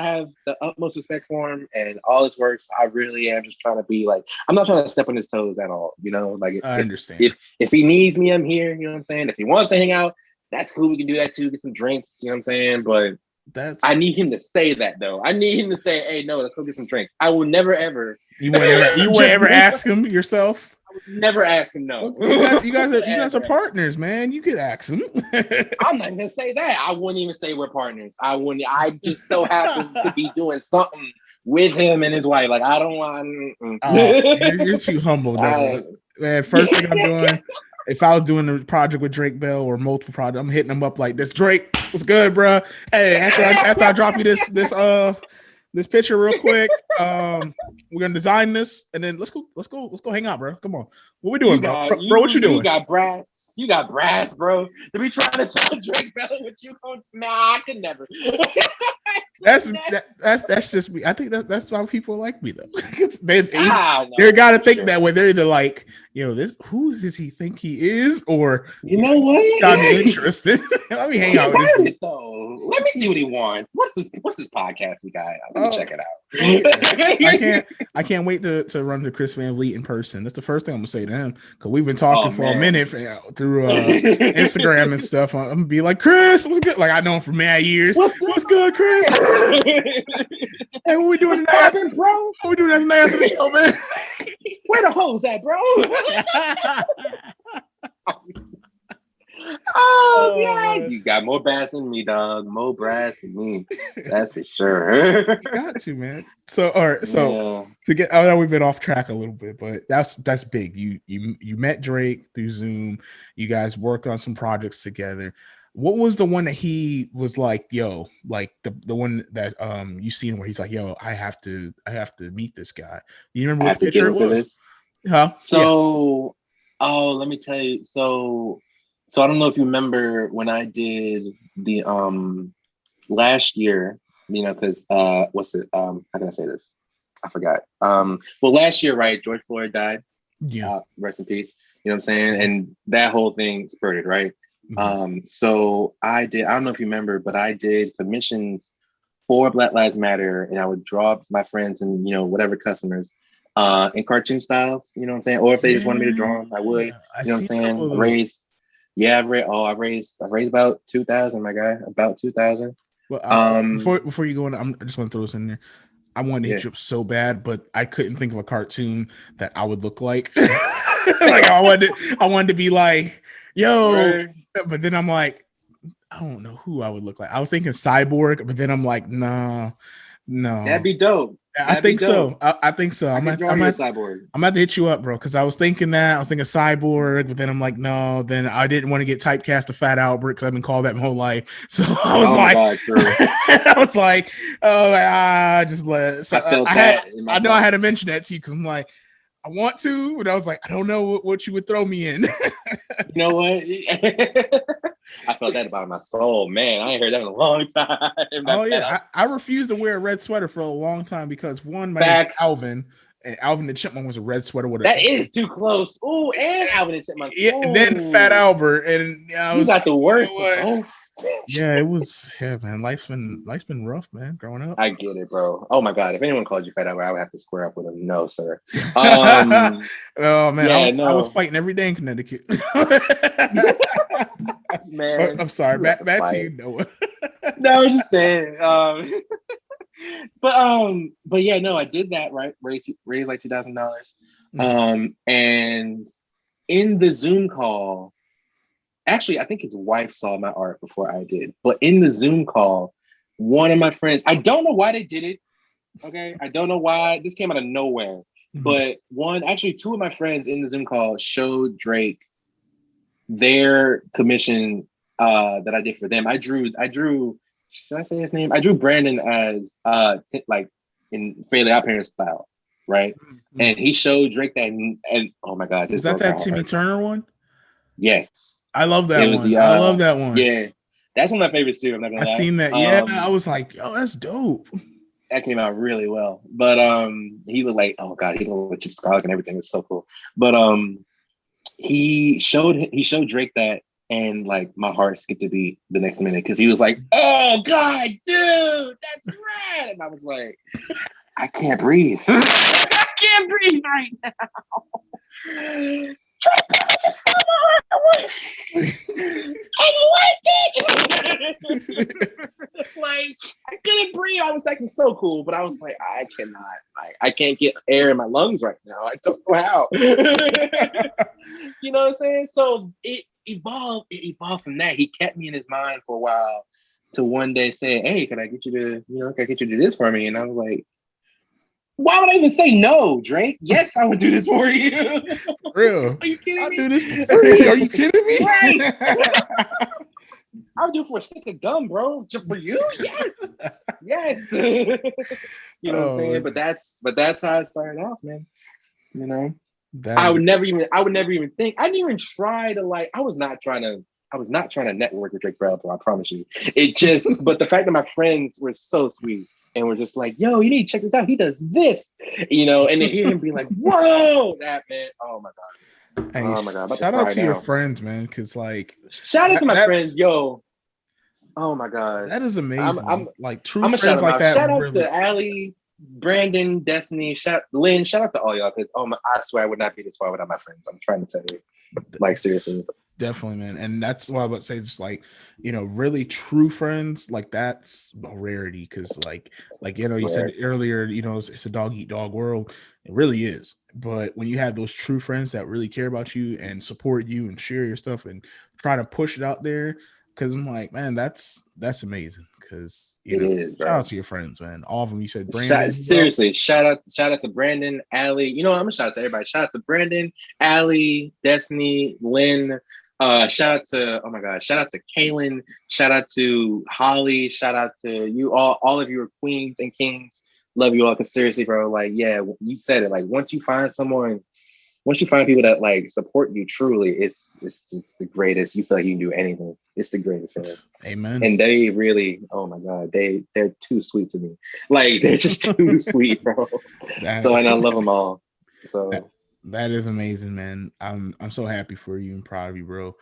have the utmost respect for him and all his works. I really am just trying to be like, I'm not trying to step on his toes at all. You know, like I understand. If he needs me, I'm here. You know what I'm saying? If he wants to hang out, that's cool. We can do that too. Get some drinks. You know what I'm saying? But I need him to say that though. I need him to say, "Hey, no, let's go get some drinks." I will never ever. You would ever ask him yourself? I would never ask him no. You guys are partners, man. You could ask him. I'm not gonna say that. I wouldn't even say we're partners. I wouldn't. I just so happen to be doing something with him and his wife. Like I don't want. You're too humble, man. First thing I'm doing. If I was doing a project with Drake Bell or multiple projects, I'm hitting them up like this. Drake, what's good, bro? Hey, after I drop you this picture real quick, we're gonna design this and then let's go hang out, bro. Come on, what we doing, bro? What you doing? You got brass, bro. To be trying to tell Drake Bell what you going to? Nah, I could never. That's just me. I think that's why people like me though. They gotta think that way. They're either like, who does he think he is, or you know what? Got me interested. Let me hang out with him. Let me see what he wants. What's this podcast we got? Let me check it out. I can't wait to run to Chris Van Vliet in person. That's the first thing I'm gonna say to him because we've been talking for a minute through Instagram and stuff. I'm gonna be like, Chris, what's good? Like I know him for mad years. What's good, Chris? Hey, what we doing tonight, bro? What we doing tonight after the show, man? Where the hoes at, bro? Oh yeah, you got more brass than me, dog. More brass than me. That's for sure. You got to, man. So, all right. So I know we've been off track a little bit, but that's big. You met Drake through Zoom. You guys worked on some projects together. What was the one that he was like, yo, like the one that you seen where he's like, yo, I have to meet this guy. You remember what picture it was? Huh? So, let me tell you. So I don't know if you remember when I did the last year, because what's it? How can I say this? I forgot. Well, last year, right? George Floyd died. Yeah. Rest in peace. You know what I'm saying? And that whole thing spurted, right? Mm-hmm. So I don't know if you remember, but I did commissions for Black Lives Matter, and I would draw my friends and whatever customers in cartoon styles. You know what I'm saying? Or if they just wanted me to draw them, I would. You know what I'm saying? I raised about 2,000, my guy, about 2,000. Well, before you go on, I just want to throw this in there. I wanted to hit you up so bad, but I couldn't think of a cartoon that I would look like. Like I wanted to be like, yo, right. But then I'm like, I don't know who I would look like. I was thinking Cyborg, but then I'm like, no. That'd be dope. I think so. I think so. I'm about to hit you up, bro, because I was thinking Cyborg, but then I'm like, no. Then I didn't want to get typecast to Fat Albert because I've been called that my whole life. So I was I was like, just let it. So I know I had to mention that to you because I'm like, I want to, but I was like, I don't know what you would throw me in. You know what? I felt that about my soul, man. I ain't heard that in a long time. Oh yeah, I refused to wear a red sweater for a long time because one, my name is Alvin, And Alvin the Chipmunk was a red sweater with that is too close. Oh, and Alvin and Chipmunk. Yeah, and then Fat Albert, and I was got the worst you know of both. Yeah, it was. Yeah, man, life's been rough, man. Growing up, I get it, bro. Oh my god, if anyone called you Fat Albert, I would have to square up with him. No, sir. Oh man, yeah, I was fighting every day in Connecticut. Man, I'm sorry. Back to you, Noah. No, I was just saying. But yeah, no, I did that, right? Raised like $2,000. And in the Zoom call, actually, I think his wife saw my art before I did. But in the Zoom call, one of my friends, I don't know why they did it. Okay, I don't know why this came out of nowhere. But two of my friends in the Zoom call showed Drake their commission that I did for them. I drew. Should I say his name? I drew Brandon as like in Fairly Odd Parents style, right? And he showed Drake that, and oh my god, is that Timmy Turner one? Yes, I love that one. I love that one. Yeah, that's one of my favorites too. I'm not gonna lie. Seen that. Yeah, I was like, oh, that's dope. That came out really well. But he looked like, oh god, he looked like Chip Scarlett and everything. It was so cool. But he showed Drake that. And like my heart skipped a beat the next minute because he was like, "Oh God, dude, that's rad!" And I was like, "I can't breathe. I can't breathe right now." Like I couldn't breathe. I was acting so cool, but I was like, I cannot. Like I can't get air in my lungs right now. I don't know how. You know what I'm saying? So it evolved from that. He kept me in his mind for a while to one day say, "Hey, can I get you to do this for me?" And I was like, why would I even say no, Drake? Yes, I would do this for you. Real? Are you kidding me? I'll do this for free. Are you kidding me? Right. I would do it for a stick of gum, bro. Just for you? Yes. You know what I'm saying? But that's how it started off, man. You know? I would never even think. I didn't even try to I was not trying to network with Drake Bell, I promise you. It just but the fact that my friends were so sweet and were just like, yo, you need to check this out. He does this, and then hear him be like, whoa, that man. Oh my god. Hey, oh my god. Shout out to your friends, man. Cause shout out to my friends, yo. Oh my god. That is amazing. I'm like true I'm friends like that. Shout out to Allie, Brandon, Destiny, Lynn, shout out to all y'all because I swear I would not be this far without my friends. I'm trying to tell you. Seriously. Definitely, man. And that's why I would say just really true friends, that's a rarity because you said earlier, it's a dog eat dog world. It really is. But when you have those true friends that really care about you and support you and share your stuff and try to push it out there, because I'm like, man, that's amazing. Because shout out to your friends, man. All of them. You said Brandon. Seriously, shout out to Brandon, Allie. I'm gonna shout out to everybody. Shout out to Brandon, Allie, Destiny, Lynn. Shout out to Kaylin. Shout out to Holly. Shout out to you all. All of you are queens and kings. Love you all. Cause seriously, bro, you said it. Once you find people that support you truly, it's the greatest. You feel like you can do anything. It's the greatest feeling. Amen. And they really, oh my god, they're too sweet to me. They're just too sweet, bro. And I love them all. So that is amazing, man. I'm so happy for you and proud of you, bro.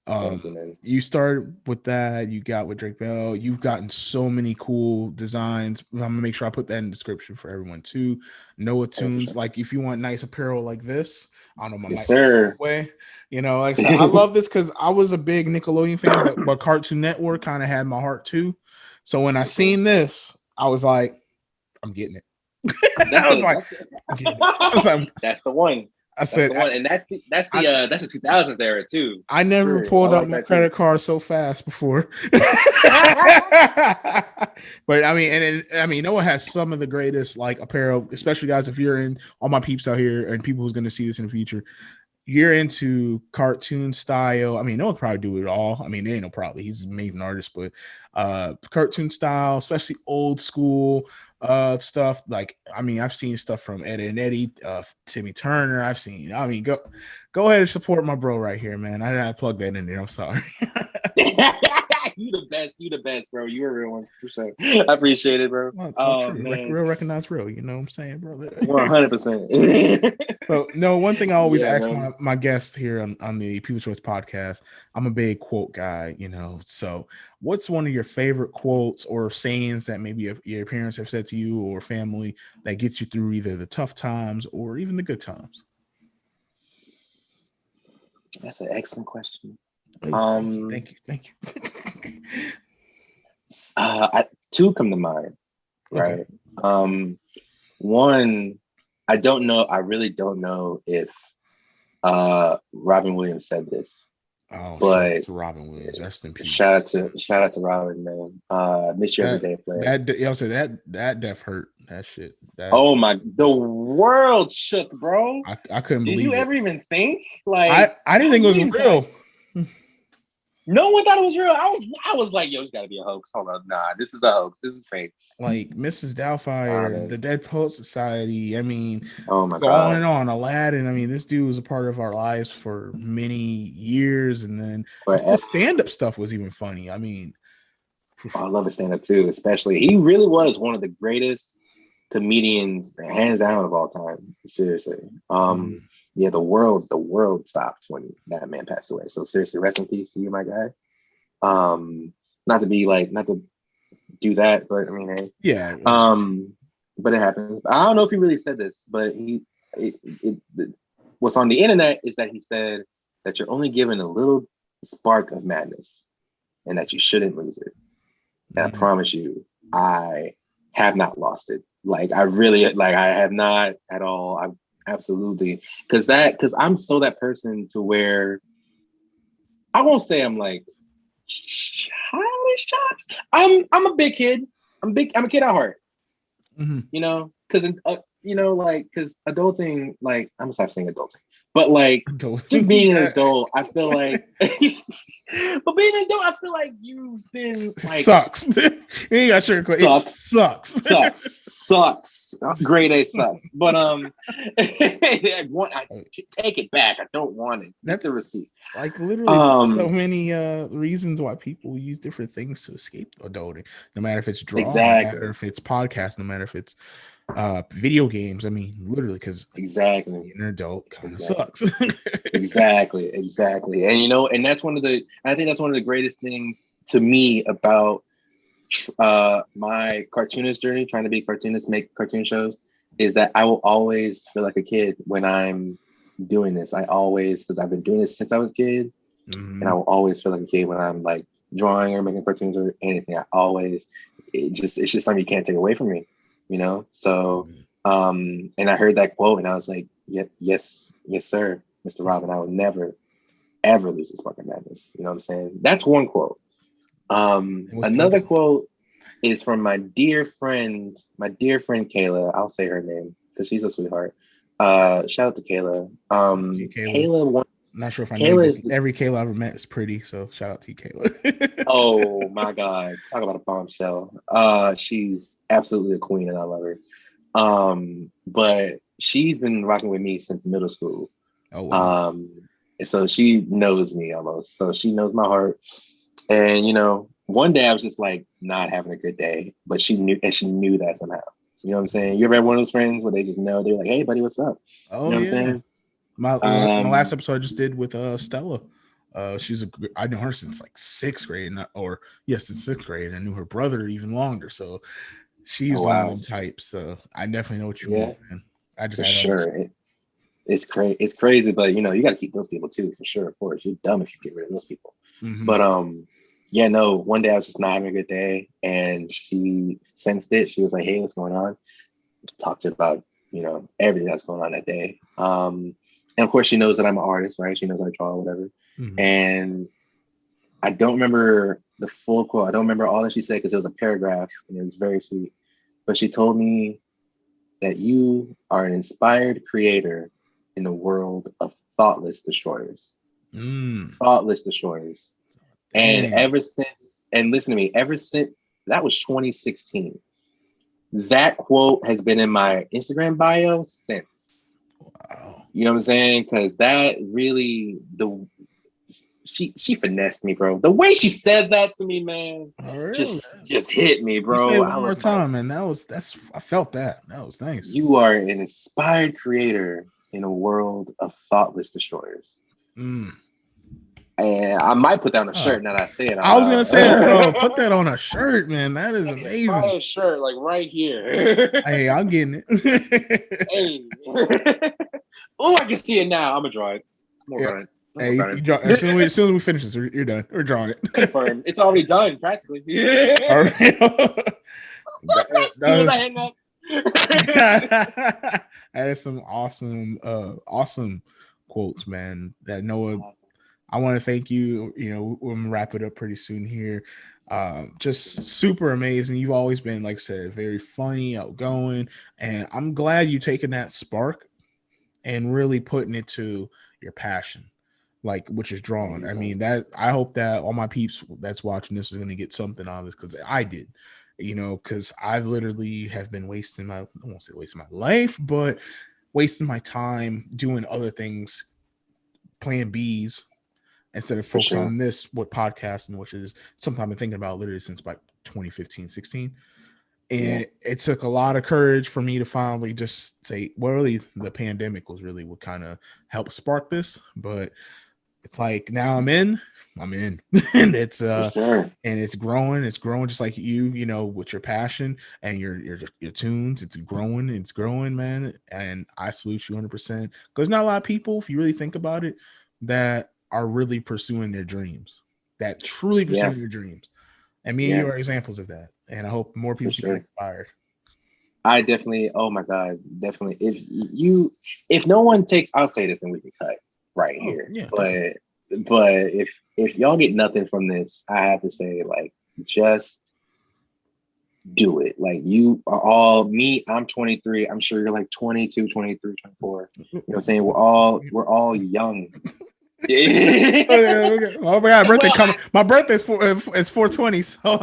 Thank you, man. You started with that. You got with Drake Bell. You've gotten so many cool designs. I'm gonna make sure I put that in the description for everyone too. Noah Tunes. If you want nice apparel like this, I don't know my way. I said, I love this because I was a big Nickelodeon fan, but Cartoon Network kind of had my heart too. So when I seen this, I was like, I'm getting it. That's the one. I said, and that's the 2000s era too. I never pulled up my credit card so fast before. But Noah has some of the greatest apparel, especially guys. If you're in all my peeps out here and people who's going to see this in the future, you're into cartoon style. Noah could probably do it all. There ain't no probably. He's an amazing artist, but cartoon style, especially old school Stuff like, I mean, I've seen stuff from Ed and Eddie, Timmy Turner. I've seen, go Go ahead and support my bro right here, man. I plugged that in there. I'm sorry. You the best, bro. You're a real one for sure. I appreciate it, bro. True. Man, Real recognize real. You know what I'm saying, bro? 100%. So no, one thing I always ask man. my guests here on the People's Choice podcast, I'm a big quote guy, you know. So what's one of your favorite quotes or sayings that maybe your parents have said to you or family that gets you through either the tough times or even the good times? That's an excellent question. Thank you. Two come to mind, right? Okay. One, I don't know. I really don't know if Robin Williams said this. Oh, but shout out to Robin Williams. Rest in peace. Shout out to Robin, man. Miss you every day, player. That death hurt. That shit. The world shook, bro. I couldn't believe it. Did you ever even think? Like I didn't think it was real. No one thought it was real. I was like, yo, it's gotta be a hoax. Hold on. Nah, this is a hoax. This is fake. Like Mrs. Doubtfire, the Dead Poet Society. I mean, oh my God. God. On and on. Aladdin. I mean, this dude was a part of our lives for many years, and then the stand-up stuff was even funny. I mean, I love his stand-up too, especially. He really was one of the greatest comedians, hands down, of all time. Seriously. Yeah, the world stopped when that man passed away. So seriously, rest in peace to you, my guy. Not to do that, but I mean, hey. Yeah. But it happens. I don't know if he really said this, but what's on the internet is that he said that you're only given a little spark of madness, and that you shouldn't lose it. And I promise you, I have not lost it. Like I have not at all. I've absolutely because I'm so that person to where I won't say I'm like childish. I'm a big kid. I'm a kid at heart. You know, because because adulting, like I'm gonna stop saying adulting, but like just being an adult, I feel like. But being an adult, I feel like you've been like sucks. You ain't got your sucks. Grade A sucks. But I take it back. I don't want it. That's the receipt. Like literally, so many reasons why people use different things to escape adulting. No matter if it's drawing, no matter if it's podcast, no matter if it's video games. I mean, literally, because being an adult kind of sucks. Exactly. And and that's I think that's one of the greatest things to me about my cartoonist journey, trying to be a cartoonist, make cartoon shows, is that I will always feel like a kid when I'm doing this. Because I've been doing this since I was a kid, and I will always feel like a kid when I'm like drawing or making cartoons or anything. It's just something you can't take away from me. So and I heard that quote and I was like, yes sir, Mr. Robin, I will never ever lose this fucking madness. You know what I'm saying? That's one quote. Another quote is from my dear friend Kayla. I'll say her name because she's a sweetheart. Shout out to Kayla. Kayla not sure if I know every Kayla I ever met is pretty, so shout out to you, Kayla. Oh my God, talk about a bombshell. She's absolutely a queen, and I love her. But she's been rocking with me since middle school. Oh wow. And so she knows me almost. So she knows my heart. And one day I was just like not having a good day, but she knew that somehow. You know what I'm saying? You ever have one of those friends where they just know, they're like, "Hey, buddy, what's up?" Oh, you know what I'm saying? My last episode I just did with Stella. I know her since like sixth grade, since sixth grade. I knew her brother even longer, so she's one of them types. So I definitely know what you mean, man. I just it's crazy. It's crazy, but you got to keep those people too, for sure. Of course, you're dumb if you get rid of those people. But one day I was just not having a good day, and she sensed it. She was like, "Hey, what's going on?" Talked to her about everything that's going on that day. And of course, she knows that I'm an artist, right? She knows I draw, whatever. And I don't remember the full quote. I don't remember all that she said because it was a paragraph and it was very sweet. But she told me that you are an inspired creator in a world of thoughtless destroyers. Thoughtless destroyers. And ever since, that was 2016. That quote has been in my Instagram bio since. Wow. You know what I'm saying? Because that really she finessed me, bro. The way she said that to me, man, just hit me, bro. You say it I one more was time, man. I felt that. That was nice. You are an inspired creator in a world of thoughtless destroyers. And I might put that on a shirt now that I say it. I was gonna say, bro, put that on a shirt, man. That is amazing. Try a shirt like right here. Hey, I'm getting it. Hey. Oh, I can see it now. I'm gonna draw it. Hey, you draw, as soon as we finish this, you're done. We're drawing it. Confirmed. It's already done, practically. All right. I hang up. That is some awesome quotes, man. That Noah, I want to thank you. You know, we're gonna wrap it up pretty soon here. Just super amazing. You've always been, like I said, very funny, outgoing, and I'm glad you taken that spark and really putting it to your passion, like which is drawing. I mean, that I hope that all my peeps that's watching this is going to get something out of this, because I did, you know, because I've literally have been wasting I won't say wasting my life, but wasting my time doing other things, playing bees, instead of focusing on this, what podcasting, which is something I've been thinking about literally since like 2015, 16. And it took a lot of courage for me to finally just say, well, really, the pandemic was really what kind of helped spark this. But it's like now I'm in, and it's and it's growing just like you know, with your passion and your tunes. It's growing, man. And I salute you 100%. There's not a lot of people, if you really think about it, that are really pursuing their dreams, that truly pursuing your dreams. And me and you are examples of that. And I hope more people get inspired. I definitely, oh my God, definitely. If no one takes, I'll say this and we can cut right here. Yeah, but if y'all get nothing from this, I have to say, like, just do it. Like, you are all me. I'm 23. I'm sure you're like 22, 23, 24. You know what I'm saying? We're all young. Okay. Oh my God, birthday coming. My birthday's 4/20, so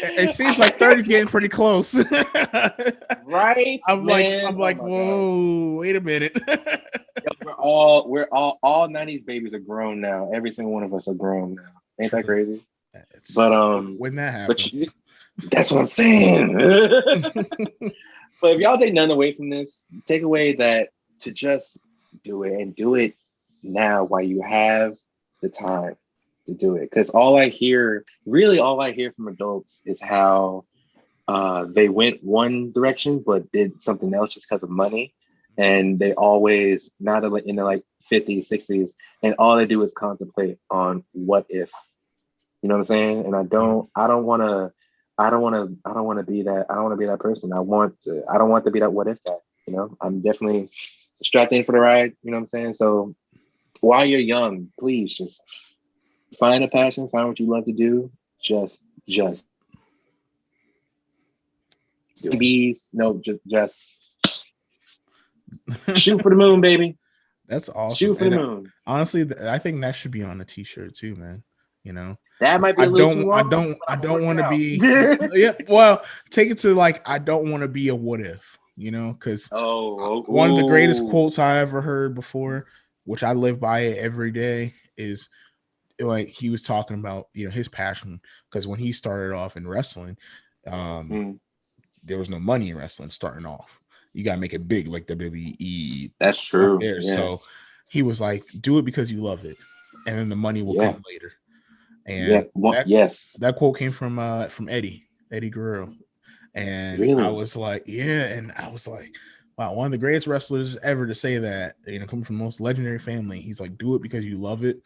it seems like 30's getting pretty close. Right? I'm like, whoa, wait a minute. We're all 90s babies are grown now. Every single one of us are grown now. Ain't that crazy? When that happens, that's what I'm saying. But if y'all take none away from this, take away that to just do it, and do it now while you have the time to do it. Because all I hear from adults is how they went one direction but did something else just because of money, and they always not in the like 50s, 60s, and all they do is contemplate on what if. You know what I'm saying? And I don't want to be that person. I don't want to be that what if guy. You know, I'm definitely strapped in for the ride. You know what I'm saying? So while you're young, please just find a passion, find what you love to do. Just bees. No, just shoot for the moon, baby. That's awesome. Shoot for the moon. Honestly, I think that should be on a t-shirt too, man. You know, that might be a little too long. I don't want to be. Yeah, well, take it to like, I don't want to be a what if. You know, because one of the greatest quotes I ever heard before, which I live by it every day, is like he was talking about, you know, his passion, because when he started off in wrestling, there was no money in wrestling starting off. You gotta make it big, like WWE. That's true. There. Yeah. So he was like, do it because you love it, and then the money will come later. And that quote came from Eddie Guerrero. And really? I was like, wow, one of the greatest wrestlers ever to say that, you know, coming from the most legendary family. He's like, do it because you love it,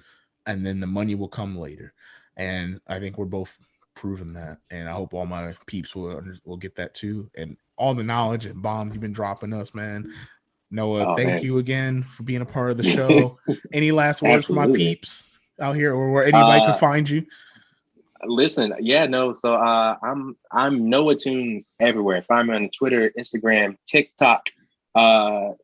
and then the money will come later. And I think we're both proving that. And I hope all my peeps will get that too. And all the knowledge and bombs you've been dropping us, man. Noah, thank you again for being a part of the show. Any last words for my peeps out here, or where anybody can find you? Listen, so I'm Noah Tunes everywhere. Find me on Twitter, Instagram, TikTok, Noah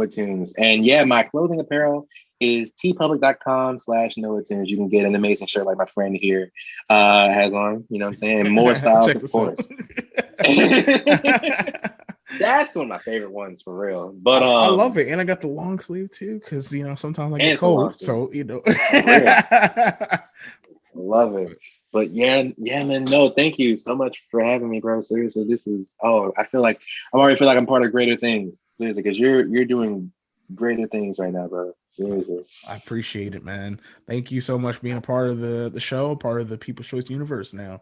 Tunes. And my clothing apparel is tpublic.com/Noah Tunes. You can get an amazing shirt like my friend here has on, you know what I'm saying? And more styles, of course. That's one of my favorite ones for real. But I love it, and I got the long sleeve too because sometimes I get cold, so love it. But yeah, man. No, thank you so much for having me, bro. Seriously, this is I feel like I'm part of greater things. Seriously, because you're doing greater things right now, bro. Seriously. I appreciate it, man. Thank you so much for being a part of the show, part of the People's Choice universe now.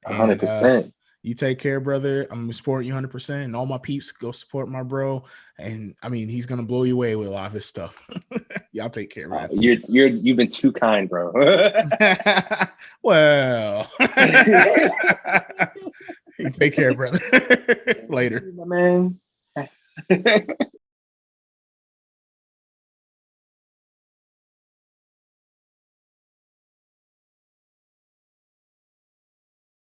100%. You take care, brother. I'm gonna support you 100%. And all my peeps, go support my bro. And I mean, he's gonna blow you away with a lot of his stuff. Y'all take care, man. You've been too kind, bro. Well, you take care, brother. Later, man.